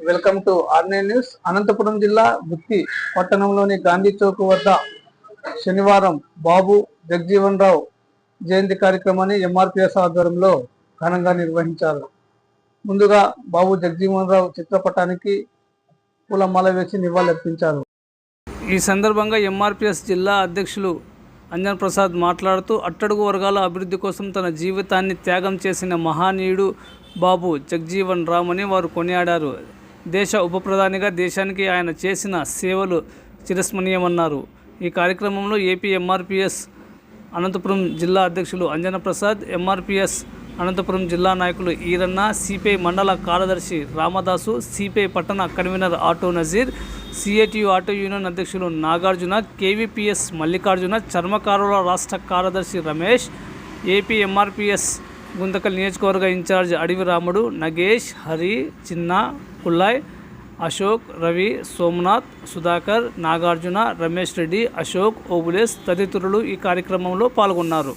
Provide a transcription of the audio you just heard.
Welcome to ఆర్నే news. Anantapuram జిల్లా గుత్తి పట్టణంలోని గాంధీ చౌక్ వద్ద శనివారం బాబు జగజీవన్ రావు జయంతి కార్యక్రమాన్ని ఎంఆర్పిఎస్ ఆధ్వర్యంలో ఘనంగా నిర్వహించారు. ముందుగా బాబు జగజీవన్ రావు చిత్రపటానికి పూలమాల వేసి నివాళులర్పించారు. ఈ సందర్భంగా ఎంఆర్పిఎస్ జిల్లా అధ్యక్షులు అంజన్ ప్రసాద్ మాట్లాడుతూ అట్టడుగు వర్గాల అభివృద్ధి కోసం తన జీవితాన్ని త్యాగం చేసిన మహనీయుడు బాబు జగజీవన్ రామ్ అని వారు కొనియాడారు. దేశ ఉప ప్రధానిగా దేశానికి ఆయన చేసిన సేవలు చిరస్మరణీయమన్నారు. ఈ కార్యక్రమంలో ఏపీ ఎంఆర్పిఎస్ అనంతపురం జిల్లా అధ్యక్షులు అంజన ప్రసాద్, ఎంఆర్పిఎస్ అనంతపురం జిల్లా నాయకులు ఈరన్న, సిపిఐ మండల కార్యదర్శి రామదాసు, సిపిఐ పట్టణ convener auto Nazir, CITU auto union అధ్యక్షులు నాగార్జున, కేవీపీఎస్ మల్లికార్జున, చర్మకారుల రాష్ట్ర కార్యదర్శి రమేష్, ఏపీ ఎంఆర్పిఎస్ గుంతకల్ నియోజకవర్గ ఇన్ఛార్జ్ అడవి రాముడు, నగేష్, హరి, చిన్న, కుల్లాయ్, అశోక్, రవి, సోమనాథ్, సుధాకర్, నాగార్జున, రమేష్ రెడ్డి, అశోక్, ఓబులేస్ తదితరులు ఈ కార్యక్రమంలో పాల్గొన్నారు.